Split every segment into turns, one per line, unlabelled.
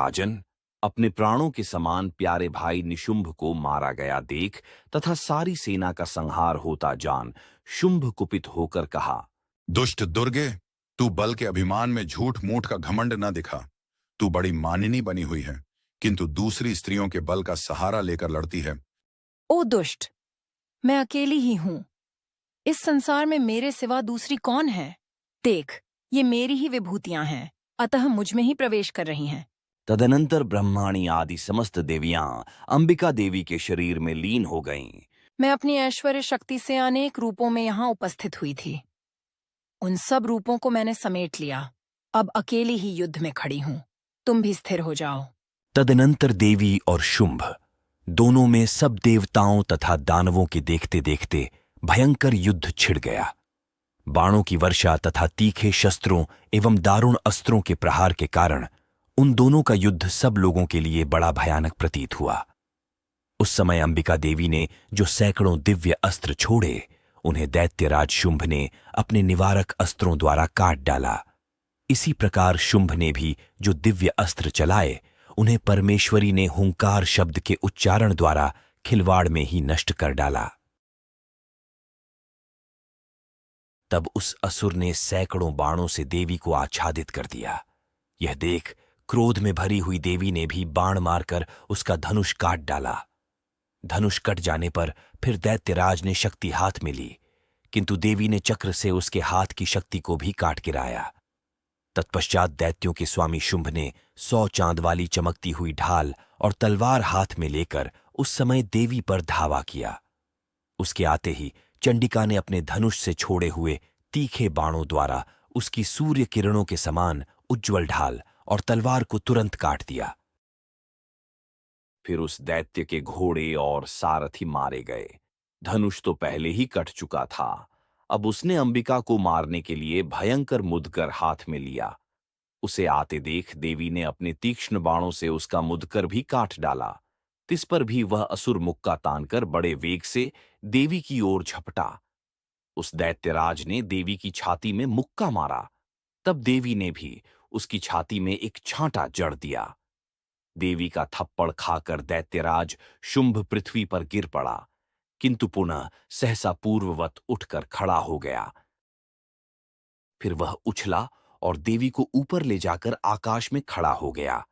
राजन, अपने प्राणों के समान प्यारे भाई निशुंभ को मारा गया देख तथा सारी सेना का संहार होता जान शुंभ कुपित होकर कहा,
दुष्ट दुर्गे, तू बल के अभिमान में झूठ मूठ का घमंड न दिखा। तू बड़ी मानिनी बनी हुई है, किंतु दूसरी स्त्रियों के बल का सहारा लेकर लड़ती है।
ओ दुष्ट, मैं अकेली ही हूं। इस संसार में मेरे सिवा दूसरी कौन है? देख, ये मेरी ही विभूतियां हैं, अतः मुझ में ही प्रवेश कर रही हैं।
तदनंतर ब्रह्माणी आदि समस्त देवियां अंबिका देवी के शरीर में लीन हो गईं।
मैं अपनी ऐश्वर्य शक्ति से अनेक रूपों में यहाँ उपस्थित हुई थी। उन सब रूपों को मैंने समेट लिया। अब अकेली ही युद्ध में खड़ी हूं। तुम भी स्थिर हो जाओ।
तदनंतर देवी और शुंभ दोनों में सब देवताओं तथा दानवों के देखते देखते भयंकर युद्ध छिड़ गया। बाणों की वर्षा तथा तीखे शस्त्रों एवं दारुण अस्त्रों के प्रहार के कारण उन दोनों का युद्ध सब लोगों के लिए बड़ा भयानक प्रतीत हुआ। उस समय अंबिका देवी ने जो सैकड़ों दिव्य अस्त्र छोड़े, उन्हें दैत्यराज शुंभ ने अपने निवारक अस्त्रों द्वारा काट डाला। इसी प्रकार शुंभ ने भी जो दिव्य अस्त्र चलाए, उन्हें परमेश्वरी ने हुंकार शब्द के उच्चारण द्वारा खिलवाड़ में ही नष्ट कर डाला। तब उस असुर ने सैकड़ों बाणों से देवी को आच्छादित कर दिया। यह देख क्रोध में भरी हुई देवी ने भी बाण मारकर उसका धनुष काट डाला। धनुष कट जाने पर फिर दैत्यराज ने शक्ति हाथ में ली, किंतु देवी ने चक्र से उसके हाथ की शक्ति को भी काट गिराया। तत्पश्चात दैत्यों के स्वामी शुंभ ने 100 चांद वाली चमकती हुई ढाल और तलवार हाथ में लेकर उस समय देवी पर धावा किया। उसके आते ही चंडिका ने अपने धनुष से छोड़े हुए तीखे बाणों द्वारा उसकी सूर्य किरणों के समान उज्ज्वल ढाल और तलवार को तुरंत काट दिया। फिर उस दैत्य के घोड़े और सारथी मारे गए। धनुष तो पहले ही कट चुका था। अब उसने अंबिका को मारने के लिए भयंकर मुदगर हाथ में लिया। उसे आते देख देवी ने अपने तीक्ष्ण बाणों से उसका मुदगर भी काट डाला। तिस पर भी वह असुर मुक्का तानकर बड़े वेग से देवी की ओर झपटा। उस दैत्यराज ने देवी की छाती में मुक्का मारा। तब देवी ने भी उसकी छाती में एक छांटा जड़ दिया। देवी का थप्पड़ खाकर दैत्यराज शुंभ पृथ्वी पर गिर पड़ा, किंतु पुनः सहसा पूर्ववत उठकर खड़ा हो गया। फिर वह उछला और देवी को ऊपर ले जाकर आकाश में खड़ा हो गया।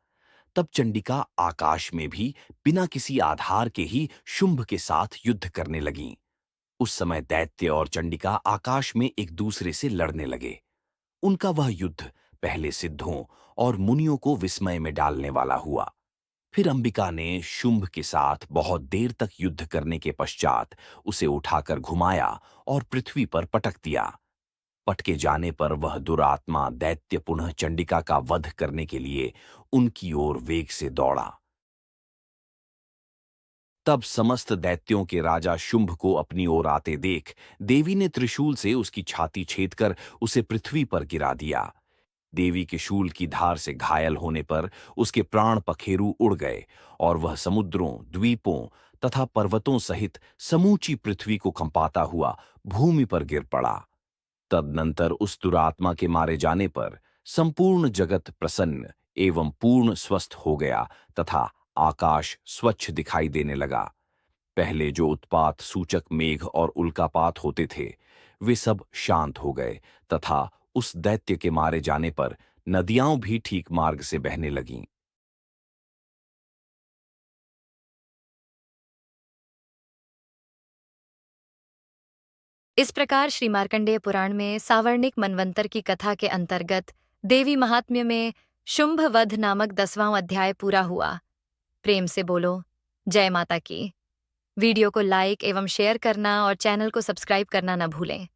तब चंडिका आकाश में भी बिना किसी आधार के ही शुंभ के साथ युद्ध करने लगीं। उस समय दैत्य और चंडिका आकाश में एक दूसरे से लड़ने लगे। उनका वह युद्ध पहले सिद्धों और मुनियों को विस्मय में डालने वाला हुआ। फिर अंबिका ने शुंभ के साथ बहुत देर तक युद्ध करने के पश्चात उसे उठाकर घुमाया और पृथ्वी पर पटक दिया। पटके जाने पर वह दुरात्मा दैत्य पुनः चंडिका का वध करने के लिए उनकी ओर वेग से दौड़ा। तब समस्त दैत्यों के राजा शुंभ को अपनी ओर आते देख देवी ने त्रिशूल से उसकी छाती छेदकर उसे पृथ्वी पर गिरा दिया। देवी के शूल की धार से घायल होने पर उसके प्राण पखेरु उड़ गए और वह समुद्रों, द्वीपों तथा पर्वतों सहित समूची पृथ्वी को कंपाता हुआ भूमि पर गिर पड़ा। तदनंतर उस दुरात्मा के मारे जाने पर संपूर्ण जगत प्रसन्न एवं पूर्ण स्वस्थ हो गया तथा आकाश स्वच्छ दिखाई देने लगा। पहले जो उत्पात सूचक मेघ और उल्कापात होते थे, वे सब शांत हो गए तथा उस दैत्य के मारे जाने पर नदियां भी ठीक मार्ग से बहने लगीं।
इस प्रकार श्री मार्कंडेय पुराण में सावर्णिक मनवंतर की कथा के अंतर्गत देवी महात्म्य में शुंभ वध नामक 10वां अध्याय पूरा हुआ। प्रेम से बोलो जय माता की। वीडियो को लाइक एवं शेयर करना और चैनल को सब्सक्राइब करना न भूलें।